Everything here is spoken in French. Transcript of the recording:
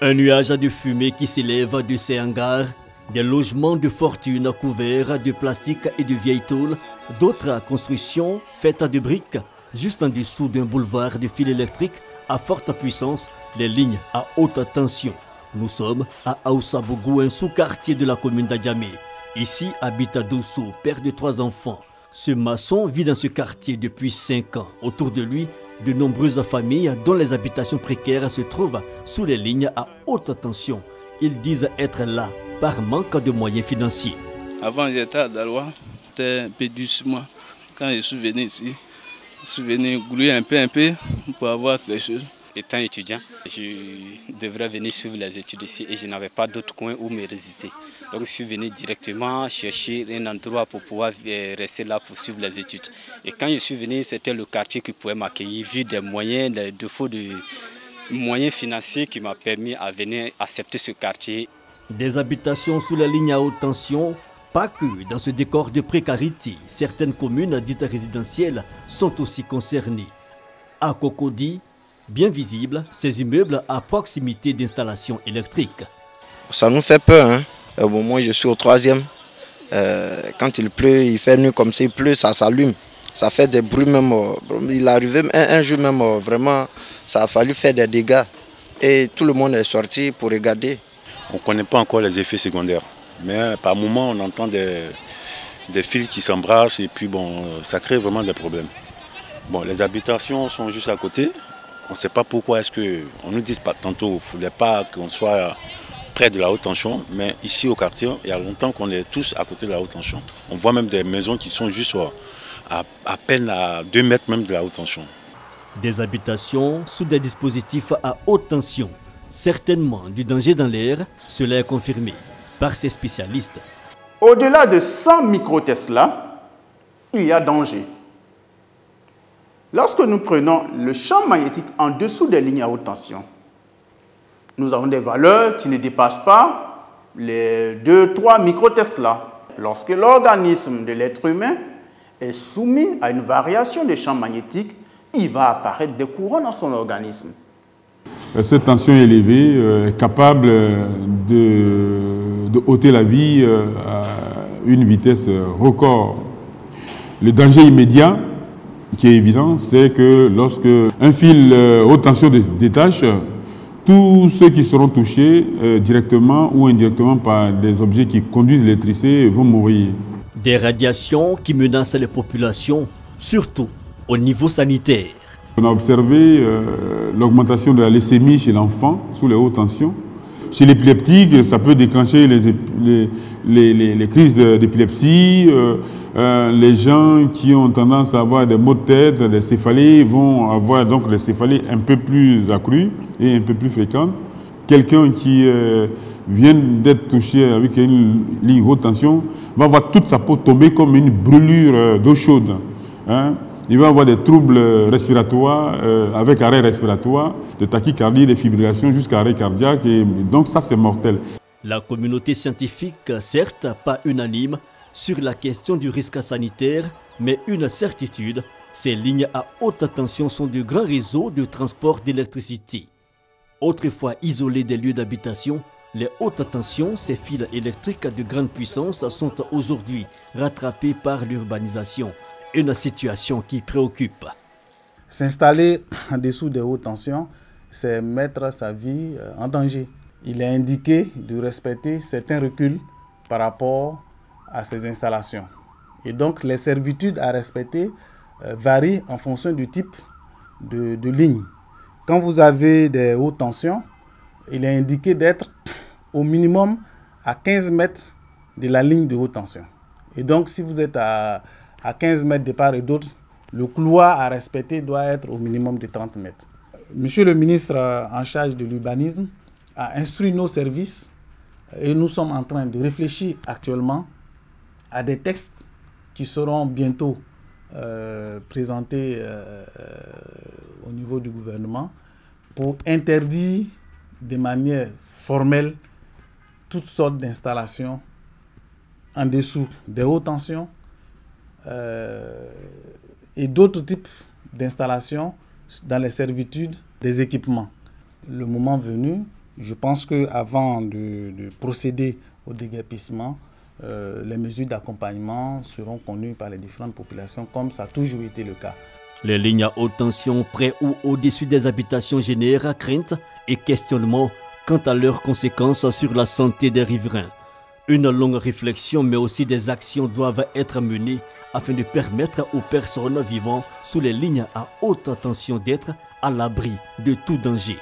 Un nuage de fumée qui s'élève de ces hangars, des logements de fortune couverts de plastique et de vieilles tôles, d'autres constructions faites de briques, juste en dessous d'un boulevard de fils électriques à forte puissance, les lignes à haute tension. Nous sommes à Aoussabougou, un sous-quartier de la commune d'Adjamé. Ici habite Dosso, père de 3 enfants. Ce maçon vit dans ce quartier depuis 5 ans. Autour de lui, de nombreuses familles dont les habitations précaires se trouvent sous les lignes à haute tension. Ils disent être là par manque de moyens financiers. Avant, j'étais à Daloa, c'était un peu dur sur moi. Quand je suis venu ici, je suis venu grouiller un peu pour avoir quelque chose. Étant étudiant, je devrais venir suivre les études ici et je n'avais pas d'autre coin où me résister. Donc je suis venu directement chercher un endroit pour pouvoir rester là pour suivre les études. Et quand je suis venu, c'était le quartier qui pouvait m'accueillir, vu des moyens, des défauts de moyens financiers qui m'a permis à venir accepter ce quartier. Des habitations sous la ligne à haute tension, pas que dans ce décor de précarité. Certaines communes dites résidentielles sont aussi concernées. À Cocody, bien visible, ces immeubles à proximité d'installations électriques. Ça nous fait peur, hein. Bon, moi je suis au 3e. Quand il pleut, il fait nuit comme ça, il pleut, ça s'allume. Ça fait des bruits même. Il arrivait un jour même, vraiment, ça a fallu faire des dégâts. Et tout le monde est sorti pour regarder. On ne connaît pas encore les effets secondaires. Mais par moments, on entend des fils qui s'embrassent et puis bon, ça crée vraiment des problèmes. Bon, les habitations sont juste à côté. On ne sait pas pourquoi est-ce qu'on nous dit pas tantôt, il ne faudrait pas qu'on soit près de la haute tension, mais ici au quartier, il y a longtemps qu'on est tous à côté de la haute tension. On voit même des maisons qui sont juste à peine à 2 mètres même de la haute tension. Des habitations sous des dispositifs à haute tension. Certainement du danger dans l'air, cela est confirmé par ces spécialistes. Au-delà de 100 micro-Tesla, il y a danger. Lorsque nous prenons le champ magnétique en dessous des lignes à haute tension, nous avons des valeurs qui ne dépassent pas les 2-3 micro-Tesla. Lorsque l'organisme de l'être humain est soumis à une variation des champs magnétiques, il va apparaître des courants dans son organisme. Cette tension élevée est capable de ôter la vie à une vitesse record. Le danger immédiat, qui est évident, c'est que lorsque un fil haute tension se détache, tous ceux qui seront touchés directement ou indirectement par des objets qui conduisent l'électricité vont mourir. Des radiations qui menacent les populations, surtout au niveau sanitaire. On a observé l'augmentation de la leucémie chez l'enfant sous les hautes tensions. Chez l'épileptique, ça peut déclencher les crises d'épilepsie. Les gens qui ont tendance à avoir des maux de tête, des céphalées, vont avoir donc des céphalées un peu plus accrues et un peu plus fréquentes. Quelqu'un qui vient d'être touché avec une ligne haute tension va voir toute sa peau tomber comme une brûlure d'eau chaude. Hein. Il va avoir des troubles respiratoires, avec arrêt respiratoire, de tachycardie, de fibrillation jusqu'à arrêt cardiaque. Et donc ça, c'est mortel. La communauté scientifique, certes pas unanime sur la question du risque sanitaire, mais une certitude, ces lignes à haute tension sont de grands réseaux de transport d'électricité. Autrefois isolés des lieux d'habitation, les hautes tensions, ces fils électriques de grande puissance, sont aujourd'hui rattrapés par l'urbanisation. Une situation qui préoccupe. S'installer en dessous des hautes tensions, c'est mettre sa vie en danger. Il est indiqué de respecter certains reculs par rapport à ces installations. Et donc les servitudes à respecter varient en fonction du type de ligne. Quand vous avez des hautes tensions, il est indiqué d'être au minimum à 15 mètres de la ligne de haute tension. Et donc si vous êtes à 15 mètres de part et d'autre, le couloir à respecter doit être au minimum de 30 mètres. Monsieur le ministre en charge de l'urbanisme a instruit nos services et nous sommes en train de réfléchir actuellement à des textes qui seront bientôt présentés au niveau du gouvernement pour interdire de manière formelle toutes sortes d'installations en dessous des hautes tensions et d'autres types d'installations dans les servitudes des équipements. Le moment venu, Je pense qu'avant de procéder au déguerpissement, les mesures d'accompagnement seront connues par les différentes populations, comme ça a toujours été le cas. Les lignes à haute tension près ou au-dessus des habitations génèrent crainte et questionnement quant à leurs conséquences sur la santé des riverains. Une longue réflexion mais aussi des actions doivent être menées afin de permettre aux personnes vivant sous les lignes à haute tension d'être à l'abri de tout danger.